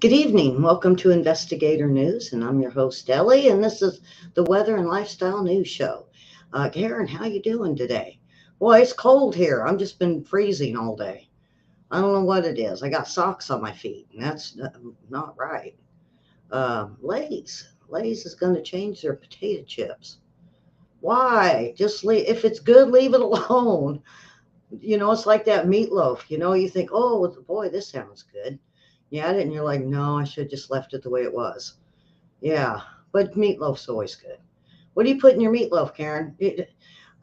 Good evening. Welcome to Investigator News, and I'm your host Ellie, and this is the Weather and Lifestyle News Show. Karen, how you doing today? Boy, it's cold here. I've just been freezing all day. I don't know what it is. I got socks on my feet, and that's not right. Lay's is going to change their potato chips. Why? Just leave. If it's good, leave it alone. It's like that meatloaf. You think, oh boy, this sounds good. You add it, and you're like, no, I should have just left it the way it was. Yeah, but meatloaf's always good. What do you put in your meatloaf, Karen?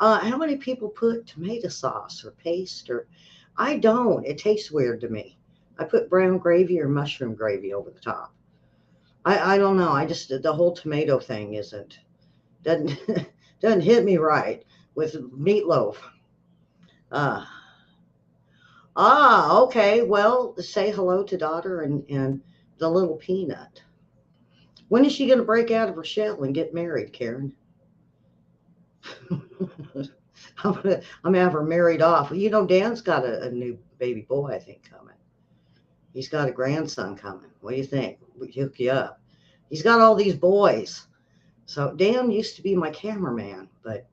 How many people put tomato sauce or paste or? I don't. It tastes weird to me. I put brown gravy or mushroom gravy over the top. I don't know. I just the whole tomato thing isn't doesn't doesn't hit me right with meatloaf. Uh, okay. Well, say hello to daughter and the little peanut. When is she going to break out of her shell and get married, Karen? I'm gonna have her married off. Dan's got a new baby boy, I think, coming. He's got a grandson coming. What do you think? We hook you up. He's got all these boys. So Dan used to be my cameraman, but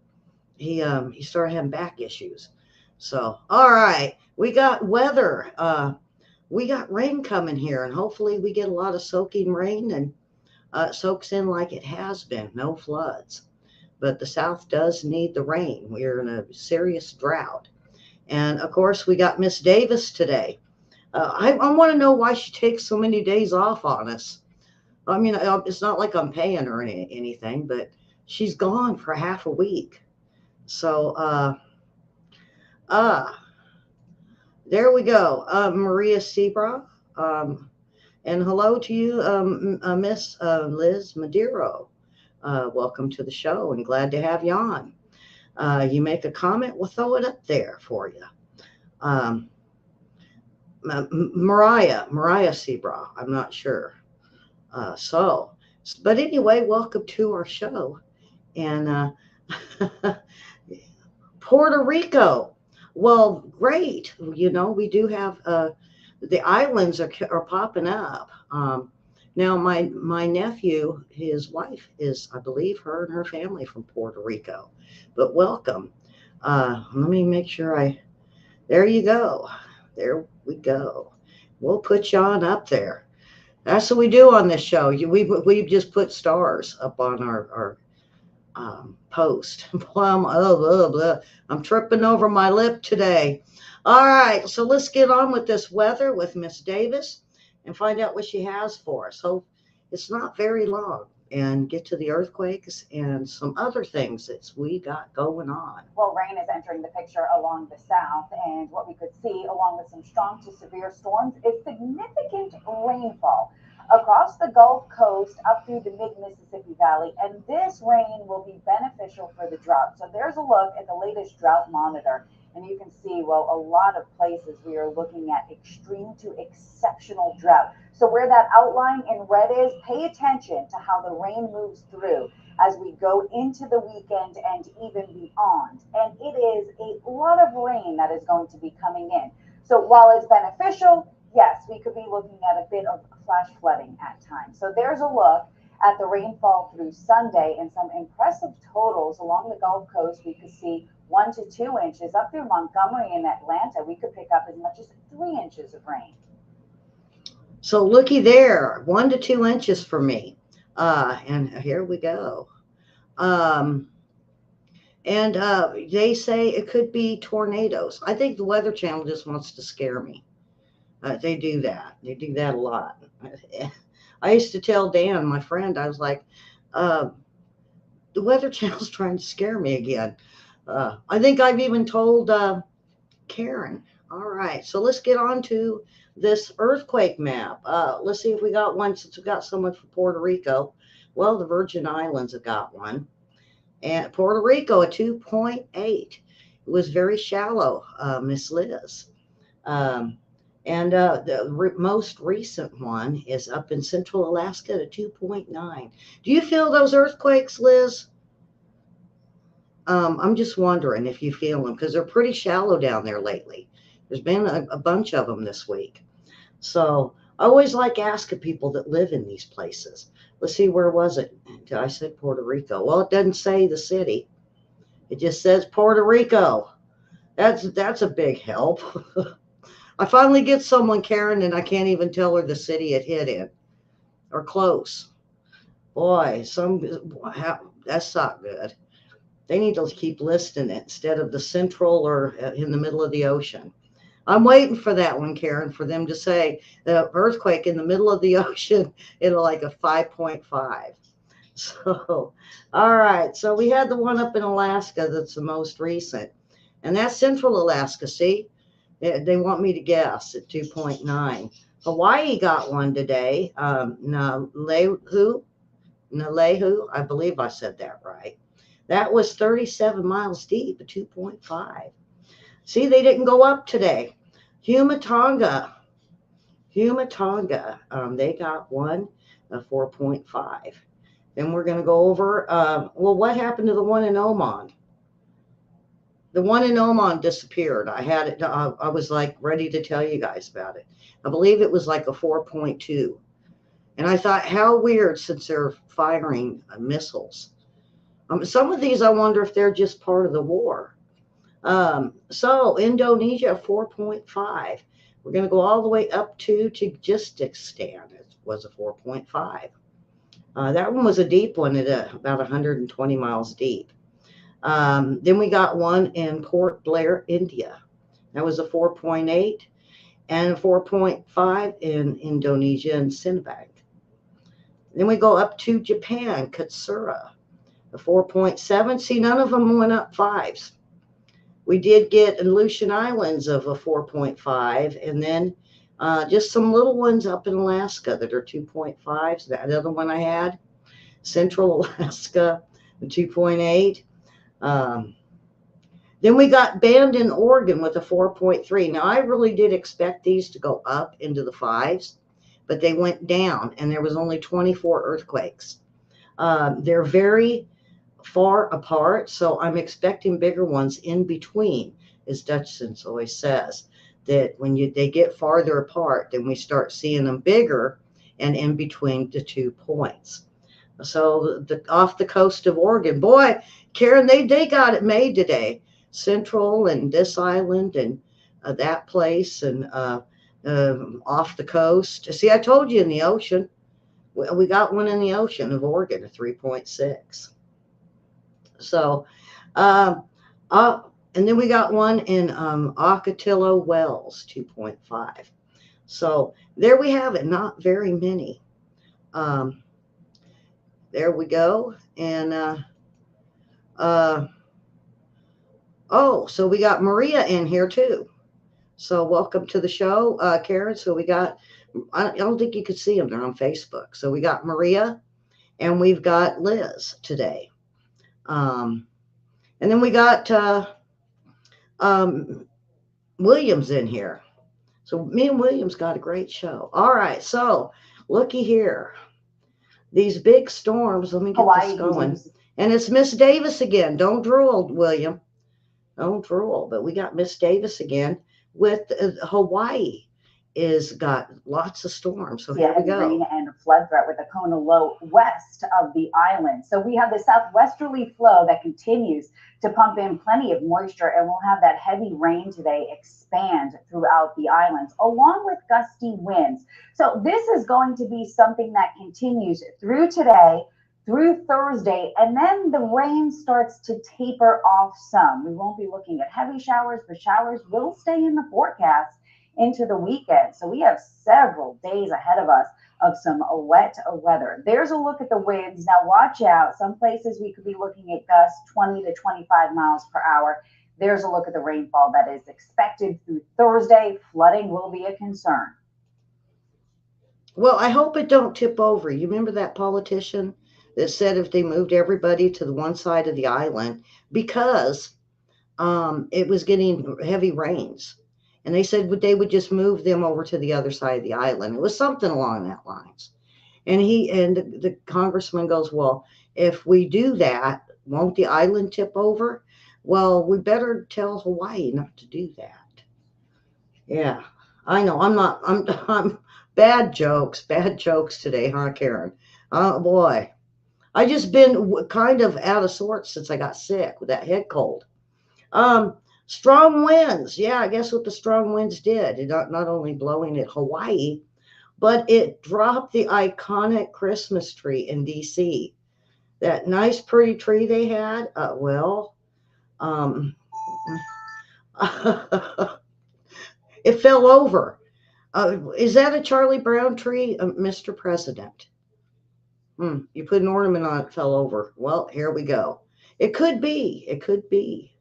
he started having back issues. So all right, we got weather. We got rain coming here, and hopefully we get a lot of soaking rain and soaks in like it has been. No floods. But the South does need the rain. We're in a serious drought. And of course, we got Miss Davis today. I want to know why she takes so many days off on us. I mean, it's not like I'm paying her anything, but she's gone for half a week. So, uh, there we go. Maria Sebra. Um, and hello to you, Miss Liz Madero. Welcome to the show and glad to have you on. You make a comment, we'll throw it up there for you. Um, Mariah Sebra, I'm not sure. So, but anyway, welcome to our show. And Puerto Rico, well, great. We do have the islands are popping up. Now, my nephew, his wife is, I believe, her and her family from Puerto Rico. But welcome. Let me make sure I. There you go. There we go. We'll put you on up there. That's what we do on this show. We just put stars up on our post. I'm tripping over my lip today. All right, so let's get on with this weather with Miss Davis and find out what she has for us. So it's not very long and get to the earthquakes and some other things that we got going on. Well, rain is entering the picture along the south, and what we could see, along with some strong to severe storms, is significant rainfall across the Gulf Coast up through the mid Mississippi Valley. And this rain will be beneficial for the drought. So there's a look at the latest drought monitor. And you can see, well, a lot of places we are looking at extreme to exceptional drought. So where that outline in red is, pay attention to how the rain moves through as we go into the weekend and even beyond. And it is a lot of rain that is going to be coming in. So while it's beneficial, yes, we could be looking at a bit of flash flooding at times. So there's a look at the rainfall through Sunday and some impressive totals along the Gulf Coast. We could see 1 to 2 inches up through Montgomery and Atlanta. We could pick up as much as 3 inches of rain. So looky there, 1 to 2 inches for me. And here we go. Um, and they say it could be tornadoes. I think the Weather Channel just wants to scare me. They do that. They do that a lot. I used to tell Dan, my friend, I was like, uh, the Weather Channel's trying to scare me again. I think I've even told Karen. All right, so let's get on to this earthquake map. Let's see if we got one since we got someone from Puerto Rico. Well, the Virgin Islands have got one. And Puerto Rico, a 2.8. It was very shallow, Miss Liz. Um, and the most recent one is up in central Alaska at 2.9. Do you feel those earthquakes, Liz? I'm just wondering if you feel them because they're pretty shallow down there lately. There's been a bunch of them this week. So, I always like asking people that live in these places. Let's see, where was it? I said Puerto Rico. Well, it doesn't say the city. It just says Puerto Rico. That's a big help. I finally get someone, Karen, and I can't even tell her the city it hit in or close. Boy, that's not good. They need to keep listing it instead of the central or in the middle of the ocean. I'm waiting for that one, Karen, for them to say the earthquake in the middle of the ocean in like a 5.5. So, all right. So we had the one up in Alaska that's the most recent, and that's Central Alaska. See, they want me to guess at 2.9. Hawaii got one today. Nalehu, I believe I said that right. That was 37 miles deep at 2.5. See, they didn't go up today. Humatonga, they got one, a 4.5. Then we're going to go over, well, what happened to the one in Oman? The one in Oman disappeared. I had it, I was like ready to tell you guys about it. I believe it was like a 4.2. And I thought, how weird since they're firing missiles. Some of these, I wonder if they're just part of the war. So Indonesia 4.5. We're going to go all the way up to Tajikistan. It was a 4.5. That one was a deep one at about 120 miles deep. Then we got one in Port Blair, India. That was a 4.8 and a 4.5 in Indonesia and Sinabang. Then we go up to Japan, Katsura, a 4.7. See, none of them went up fives. We did get Aleutian Islands of a 4.5, and then just some little ones up in Alaska that are 2.5s. That other one I had, Central Alaska, 2.8. Then we got Bandon, Oregon with a 4.3. Now, I really did expect these to go up into the fives, but they went down, and there was only 24 earthquakes. They're very far apart, so I'm expecting bigger ones in between, as Dutchson always says, that when they get farther apart, then we start seeing them bigger and in between the 2 points. So off the coast of Oregon, boy, Karen, they got it made today. Central and this island and that place and off the coast. See, I told you in the ocean. We got one in the ocean of Oregon, a 3.6. So, and then we got one in Ocotillo Wells, 2.5. So there we have it. Not very many. There we go. And so we got Maria in here too. So welcome to the show, Karen. So we got, I don't think you could see them. They're on Facebook. So we got Maria and we've got Liz today. And then we got Williams in here. So me and Williams got a great show. All right. So looky here. These big storms. Let me get this going. And it's Miss Davis again. Don't drool, William. Don't drool. But we got Miss Davis again with Hawaii. Is got lots of storms. So here we go. Rain and flood threat with a Kona low west of the island. So we have the southwesterly flow that continues to pump in plenty of moisture, and we'll have that heavy rain today expand throughout the islands, along with gusty winds. So this is going to be something that continues through today, through Thursday, and then the rain starts to taper off some. We won't be looking at heavy showers, but showers will stay in the forecast into the weekend. So we have several days ahead of us of some wet weather. There's a look at the winds. Now watch out. Some places we could be looking at gusts 20 to 25 miles per hour. There's a look at the rainfall that is expected through Thursday. Flooding will be a concern. Well, I hope it don't tip over. You remember that politician that said if they moved everybody to the one side of the island because it was getting heavy rains. And they said they would just move them over to the other side of the island. It was something along that lines. And the congressman goes, well, if we do that, won't the island tip over? Well, we better tell Hawaii not to do that. Yeah. I know I'm bad jokes today, huh, Karen? Oh boy. I just been kind of out of sorts since I got sick with that head cold. Um, Strong winds. Yeah, I guess what the strong winds did, it not only blowing at Hawaii, but it dropped the iconic Christmas tree in DC. That nice, pretty tree they had. Um, it fell over. Is that a Charlie Brown tree, Mr. President? You put an ornament on it, fell over. Well, here we go. It could be. It could be.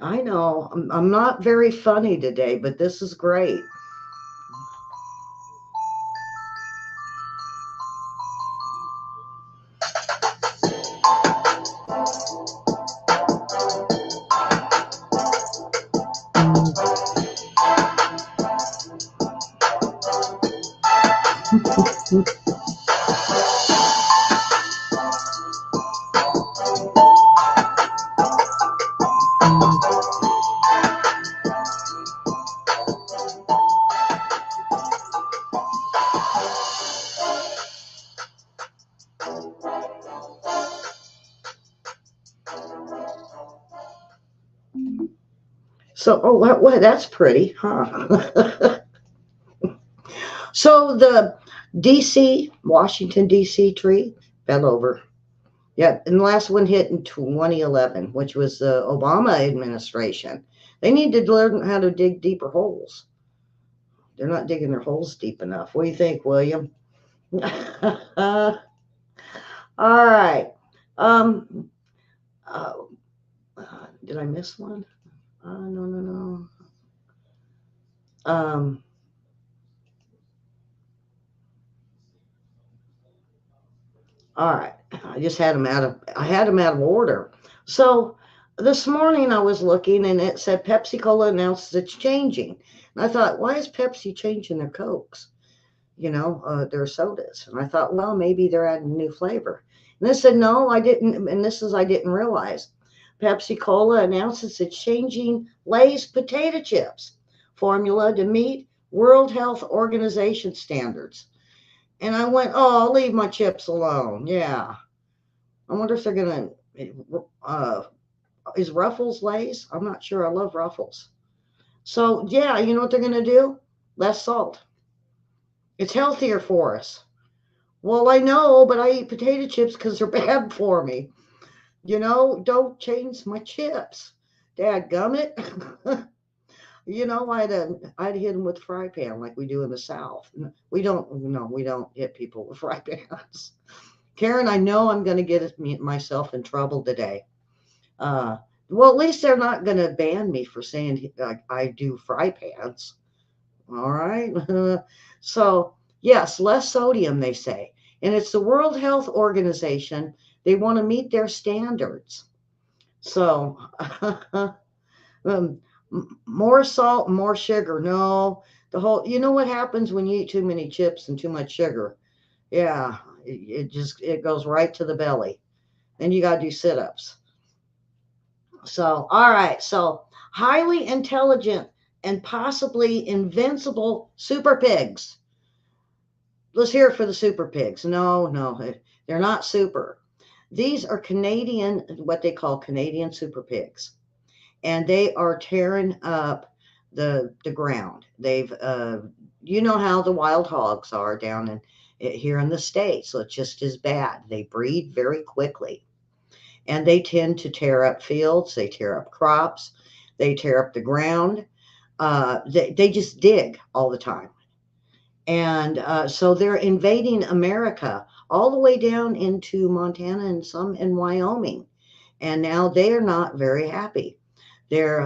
I know. I'm not very funny today, but this is great. So, oh, what? That's pretty, huh? So the DC, Washington DC tree fell over. Yeah, and the last one hit in 2011, which was the Obama administration. They need to learn how to dig deeper holes. They're not digging their holes deep enough. What do you think, William? All right. Um, uh, did I miss one? No, no, no. Um, all right. I had them out of order. So this morning I was looking and it said Pepsi Cola announces it's changing. And I thought, why is Pepsi changing their Cokes? Their sodas. And I thought, well, maybe they're adding a new flavor. And they said, no, I didn't. And I didn't realize. Pepsi Cola announces it's changing Lay's potato chips formula to meet World Health Organization standards. And I went, oh, I'll leave my chips alone. Yeah. I wonder if they're going to, is Ruffles Lay's? I'm not sure. I love Ruffles. So, yeah, you know what they're going to do? Less salt. It's healthier for us. Well, I know, but I eat potato chips because they're bad for me. Don't change my chips. Dad gummit. I'd hit them with a fry pan like we do in the South. We don't hit people with fry pans. Karen, I know I'm going to get myself in trouble today. Uh, well, at least they're not going to ban me for saying I do fry pans. All right. So, yes, less sodium, they say. And it's the World Health Organization. They want to meet their standards. So, um, more salt, more sugar. No, you know what happens when you eat too many chips and too much sugar? Yeah, it goes right to the belly. Then you got to do sit ups. So, all right. So, highly intelligent and possibly invincible super pigs. Let's hear it for the super pigs. No, no, they're not super. These are Canadian, what they call Canadian super pigs, and they are tearing up the ground. You know how the wild hogs are down here in the States, so it's just as bad. They breed very quickly, and they tend to tear up fields. They tear up crops. They tear up the ground. They just dig all the time. And so they're invading America all the way down into Montana and some in Wyoming. And now they are not very happy. They're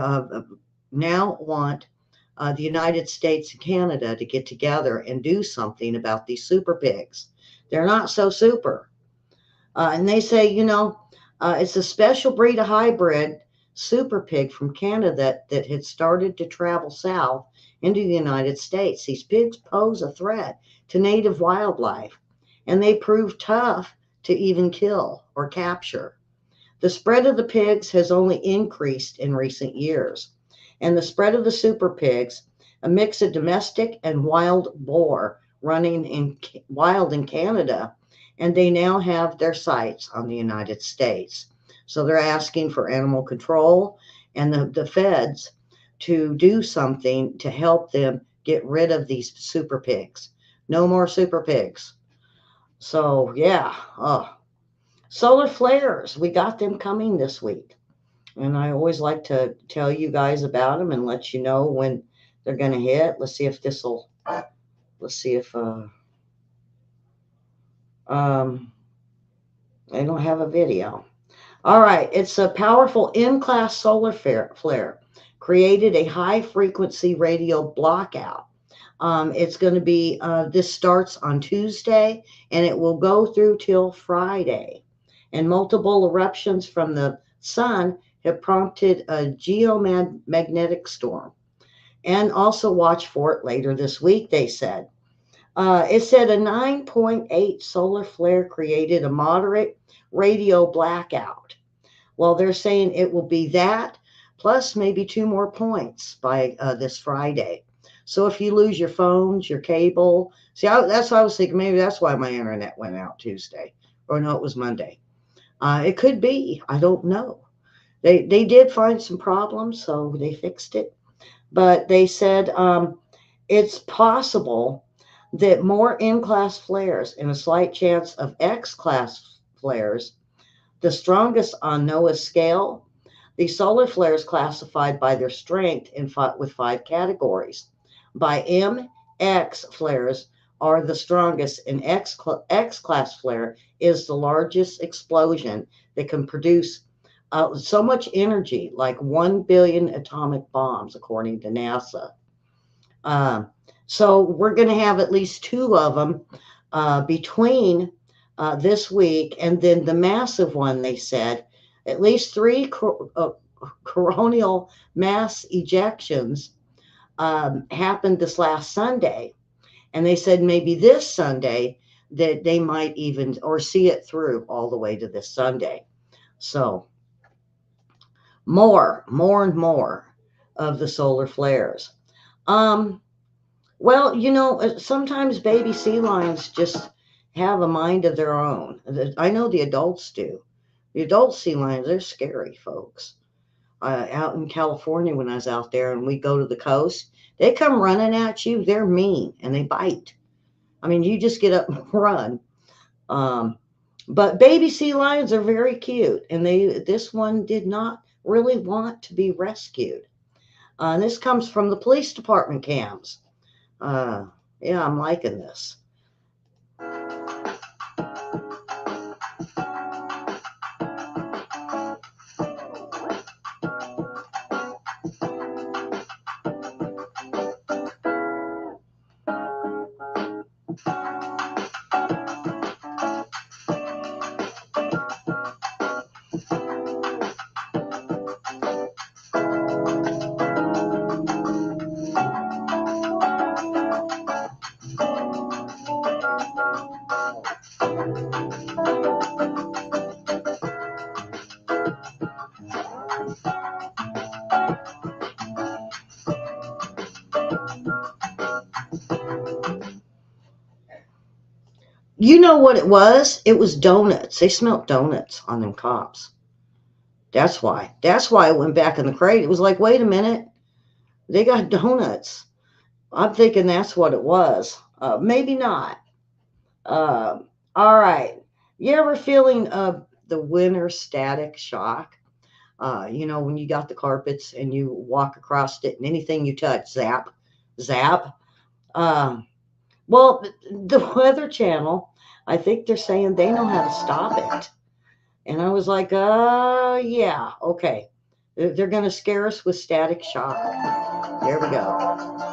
now want the United States and Canada to get together and do something about these super pigs. They're not so super. And they say, it's a special breed of hybrid super pig from Canada that had started to travel south into the United States. These pigs pose a threat to native wildlife, and they prove tough to even kill or capture. The spread of the pigs has only increased in recent years, and the spread of the super pigs a mix of domestic and wild boar running in wild in Canada, and they now have their sights on the United States. So they're asking for animal control and the feds to do something to help them get rid of these super pigs. No more super pigs. So yeah, solar flares. We got them coming this week, and I always like to tell you guys about them and let you know when they're going to hit. Let's see if this'll. Let's see if um I don't have a video. All right, it's a powerful in-class solar flare created a high frequency radio blockout. It's going to be, this starts on Tuesday and it will go through till Friday. And multiple eruptions from the sun have prompted a geomagnetic storm. And also watch for it later this week, they said. It said a 9.8 solar flare created a moderate radio blackout. Well, they're saying it will be that plus maybe 2 more points by this Friday. So if you lose your phones, your cable, see, that's what I was thinking. Maybe that's why my internet went out Tuesday, or no, it was Monday. It could be. I don't know. They did find some problems, so they fixed it. But they said it's possible that more in-class flares and a slight chance of X-class flares, the strongest on NOAA's scale. The solar flares classified by their strength with 5 categories. By M, X flares are the strongest, and X class flare is the largest explosion that can produce so much energy, like 1 billion atomic bombs, according to NASA. So we're going to have at least 2 of them between this week, and then the massive one, they said, at least 3 coronal mass ejections happened this last Sunday. And they said maybe this Sunday that they might even, or see it through all the way to this Sunday. So more and more of the solar flares. Well, sometimes baby sea lions just have a mind of their own. I know the adults do. The adult sea lions, they're scary, folks. Out in California, when I was out there and we go to the coast, they come running at you. They're mean and they bite. I mean, you just get up and run. But baby sea lions are very cute, and this one did not really want to be rescued. This comes from the police department cams. Yeah, I'm liking this. You know what it was? It was donuts. They smelled donuts on them cops. That's why. That's why I went back in the crate. It was like, wait a minute. They got donuts. I'm thinking that's what it was. Maybe not. Uh, all right. You ever feeling the winter static shock? When you got the carpets and you walk across it and anything you touch, zap, zap. Well, the Weather Channel, I think they're saying they know how to stop it. And I was like, yeah, okay. They're going to scare us with static shock. There we go.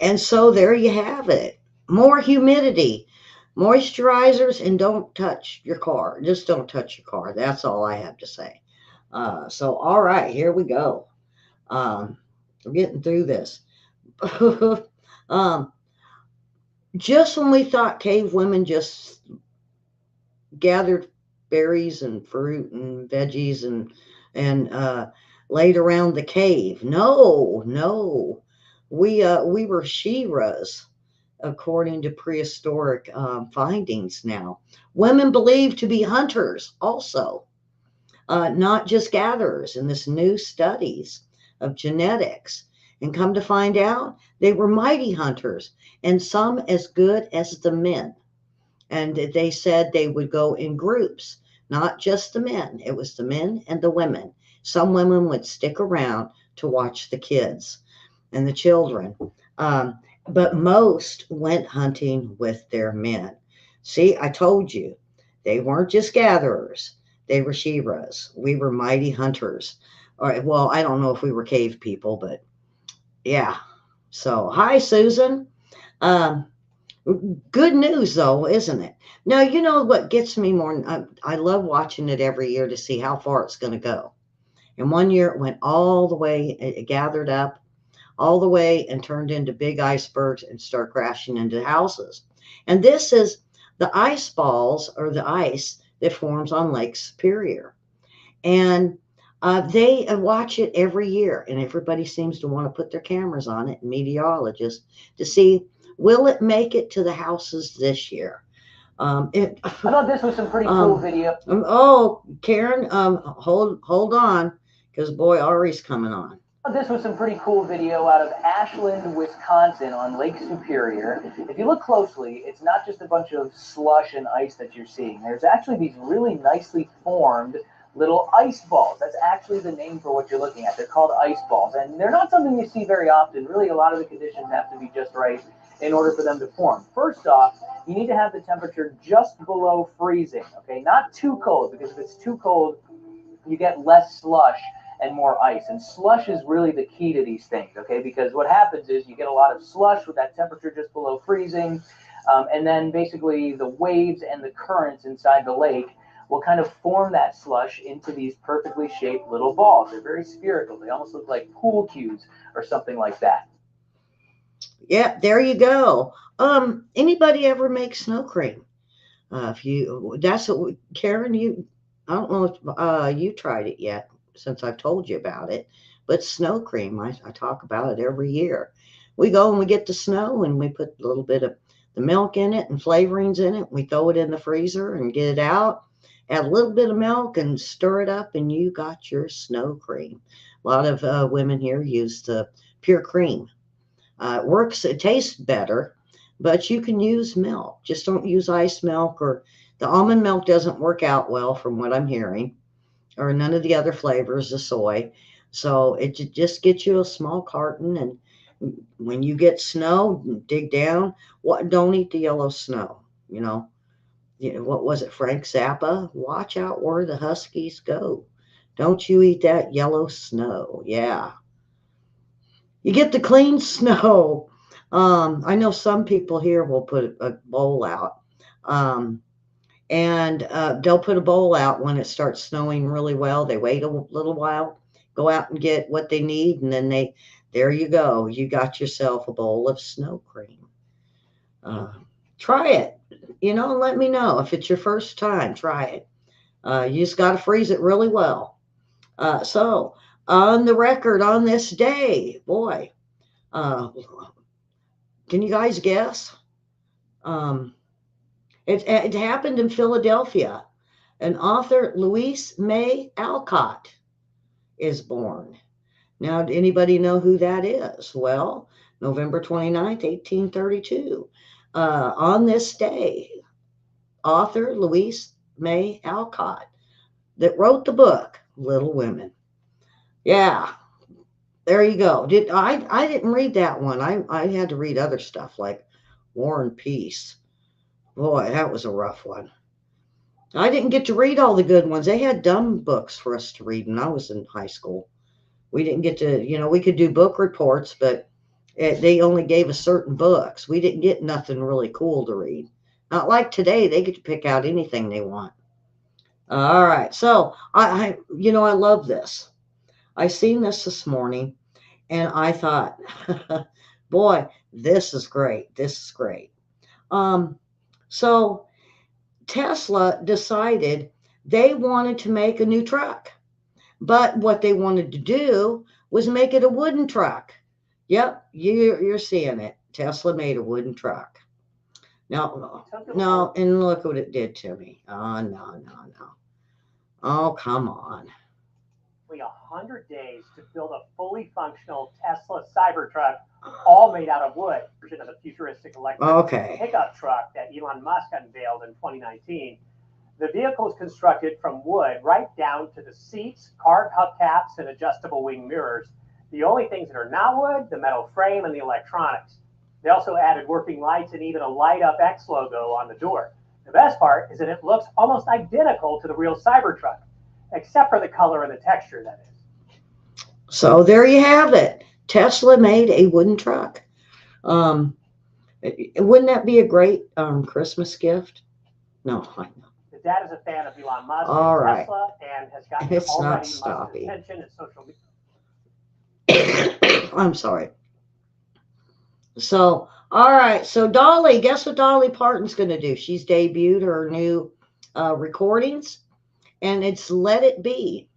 And so there you have it. More humidity, moisturizers, and don't touch your car. Just don't touch your car. That's all I have to say. So, all right, here we go. We're getting through this. um, just when we thought cave women just gathered berries and fruit and veggies and laid around the cave. No, no, we were Shiras, according to prehistoric findings. Now, women believed to be hunters, also, not just gatherers. In this new studies of genetics, and come to find out, they were mighty hunters, and some as good as the men. And they said they would go in groups, not just the men. It was the men and the women. Some women would stick around to watch the kids and the children. Um, but most went hunting with their men. See, I told you, they weren't just gatherers. They were Shiras. We were mighty hunters. All right, well, I don't know if we were cave people, but yeah. So, hi, Susan. Um, Good news, though, isn't it? Now, you know what gets me more? I love watching it every year to see how far it's going to go. And one year it went all the way, it gathered up all the way and turned into big icebergs and start crashing into houses. And this is the ice balls or the ice that forms on Lake Superior. And they watch it every year, and everybody seems to want to put their cameras on it, meteorologists, to see will it make it to the houses this year. I thought this was some pretty cool video. Oh, Karen, hold on, because boy, Ari's coming on. This was some pretty cool video out of Ashland, Wisconsin on Lake Superior. If you look closely, it's not just a bunch of slush and ice that you're seeing. There's actually these really nicely formed little ice balls. That's actually the name for what you're looking at. They're called ice balls, and they're not something you see very often. Really, a lot of the conditions have to be just right in order for them to form. First off, you need to have the temperature just below freezing, okay? Not too cold, because if it's too cold, you get less slush and more ice. And slush is really the key to these things, okay? Because what happens is you get a lot of slush with that temperature just below freezing, and then basically the waves and the currents inside the lake will kind of form that slush into these perfectly shaped little balls. They're very spherical. They almost look like pool cues or something like that. Yeah, there you go. Anybody ever make snow cream? Karen, I don't know if you tried it yet, since I've told you about it, but snow cream, I talk about it every year. We go and we get the snow and we put a little bit of the milk in it and flavorings in it. We throw it in the freezer and get it out, add a little bit of milk and stir it up, and you got your snow cream. A lot of women here use the pure cream. It works, it tastes better, but you can use milk. Just don't use ice milk, or the almond milk doesn't work out well from what I'm hearing, or none of the other flavors, the soy. So it just gets you a small carton, and when you get snow, dig down. Don't eat the yellow snow. What was it, Frank Zappa? Watch out where the Huskies go. Don't you eat that yellow snow. Yeah. You get the clean snow. I know some people here will put a bowl out. And they'll put a bowl out when it starts snowing really well. They wait a little while, go out and get what they need, and then there you go. You got yourself a bowl of snow cream. Try it, and let me know if it's your first time. Try it. You just got to freeze it really well. So on the record on this day, boy, can you guys guess? It happened in Philadelphia. An author, Louise May Alcott, is born. Now, anybody know who that is? Well, November 29th, 1832. On this day, author Louise May Alcott, that wrote the book, Little Women. Yeah, there you go. I didn't read that one. I had to read other stuff like War and Peace. Boy, that was a rough one. I didn't get to read all the good ones. They had dumb books for us to read when I was in high school. We didn't get to, we could do book reports, but They only gave us certain books. We didn't get nothing really cool to read. Not like today, they get to pick out anything they want. All right, so I love this. I seen this morning, and I thought, boy, this is great. This is great. Um, so Tesla decided they wanted to make a new truck, but what they wanted to do was make it a wooden truck. Yep, you're seeing it. Tesla made a wooden truck. No, no, and look what it did to me. Oh, no, no, no. Oh, come on. 100 days to build a fully functional Tesla Cybertruck, all made out of wood, version of the futuristic electric pickup truck that Elon Musk unveiled in 2019. The vehicle is constructed from wood right down to the seats, carved hubcaps, and adjustable wing mirrors. The only things that are not wood, the metal frame and the electronics. They also added working lights and even a light up X logo on the door. The best part is that it looks almost identical to the real Cybertruck, except for the color and the texture, that is. So there you have it. Tesla made a wooden truck. Wouldn't that be a great Christmas gift? No, I know. The dad is a fan of Elon Musk and Tesla and has gotten it's already not stopping. attention in social media. I'm sorry. So, all right. So Dolly, guess what Dolly Parton's going to do? She's debuted her new recordings, and it's Let It Be,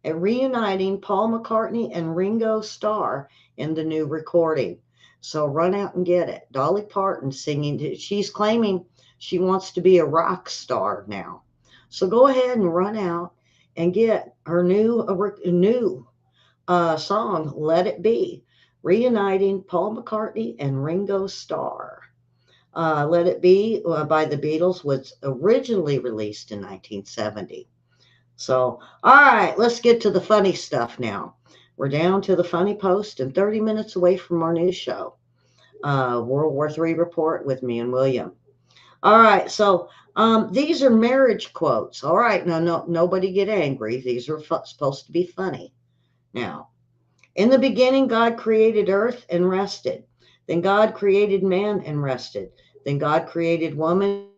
reuniting Paul McCartney and Ringo Starr in the new recording. So run out and get it. Dolly Parton singing. She's claiming she wants to be a rock star now. So go ahead and run out and get her new song, Let It Be, reuniting Paul McCartney and Ringo Starr. Let It Be by the Beatles was originally released in 1970. So, all right, let's get to the funny stuff now. We're down to the funny post and 30 minutes away from our news show, World War III report with me and William. All right, so these are marriage quotes. All right, no, nobody get angry. These are supposed to be funny. Now, in the beginning, God created earth and rested. Then God created man and rested. Then God created woman,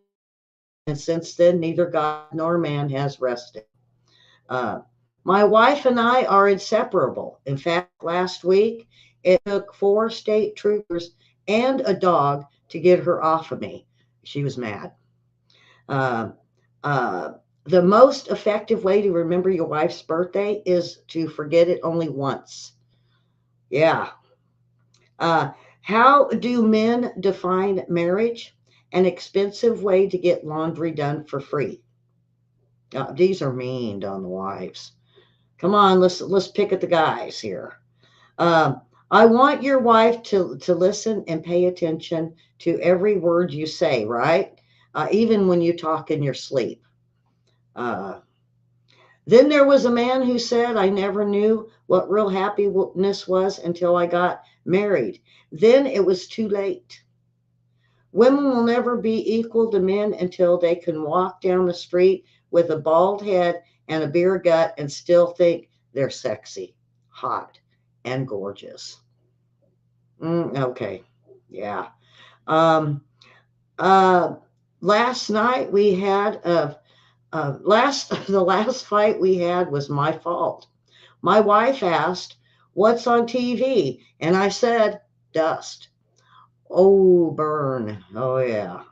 and since then, neither God nor man has rested. My wife and I are inseparable. In fact, last week, it took 4 state troopers and a dog to get her off of me. She was mad. The most effective way to remember your wife's birthday is to forget it only once. Yeah. How do men define marriage? An expensive way to get laundry done for free. These are mean on the wives. Come on, let's pick at the guys here. I want your wife to listen and pay attention to every word you say, right? Even when you talk in your sleep. Then there was a man who said, I never knew what real happiness was until I got married. Then it was too late. Women will never be equal to men until they can walk down the street with a bald head and a beer gut and still think they're sexy, hot, and gorgeous. Okay. Yeah. Last night we had the last fight we had was my fault. My wife asked, "What's on TV?" And I said, "Dust." Oh, burn. Oh, yeah.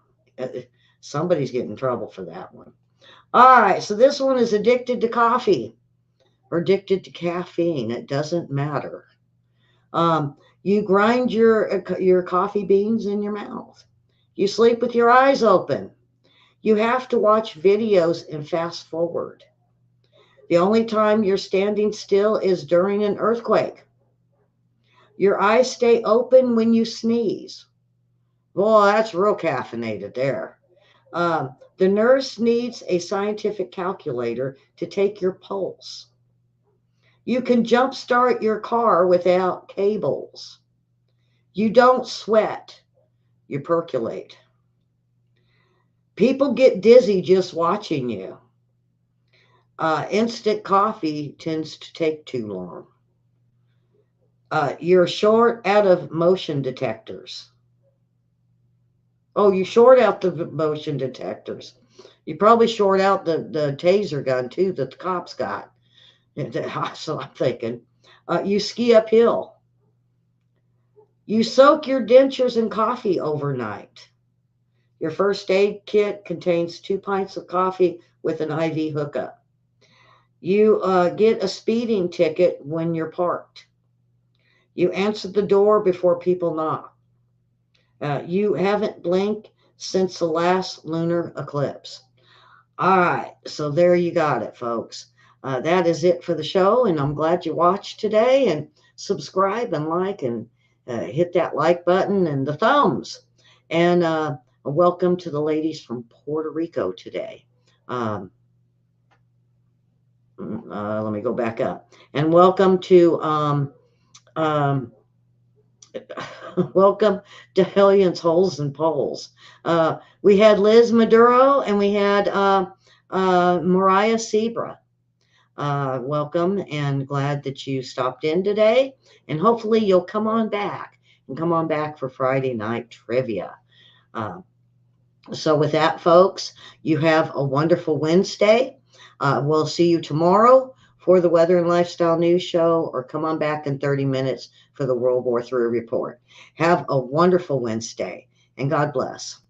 Somebody's getting in trouble for that one. All right. So this one is addicted to coffee or addicted to caffeine. It doesn't matter. You grind your coffee beans in your mouth. You sleep with your eyes open. You have to watch videos and fast forward. The only time you're standing still is during an earthquake. Your eyes stay open when you sneeze. Boy, that's real caffeinated there. The nurse needs a scientific calculator to take your pulse. You can jumpstart your car without cables. You don't sweat, you percolate. People get dizzy just watching you. Instant coffee tends to take too long. You're short out of motion detectors. Oh, you short out the motion detectors. You probably short out the taser gun too that the cops got. So I'm thinking, you ski uphill. You soak your dentures in coffee overnight. Your first aid kit contains 2 pints of coffee with an IV hookup. You get a speeding ticket when you're parked. You answer the door before people knock. You haven't blinked since the last lunar eclipse. All right, so there you got it, folks. That is it for the show, and I'm glad you watched today. And subscribe and like and hit that like button and the thumbs. And welcome to the ladies from Puerto Rico today. Let me go back up. And welcome to welcome to Hellions, Holes, and Poles. We had Liz Maduro and we had Mariah Sebra. Welcome and glad that you stopped in today. And hopefully you'll come on back for Friday night trivia. So with that, folks, you have a wonderful Wednesday. We'll see you tomorrow for the Weather and Lifestyle News Show, or come on back in 30 minutes for the World War III report. Have a wonderful Wednesday, and God bless.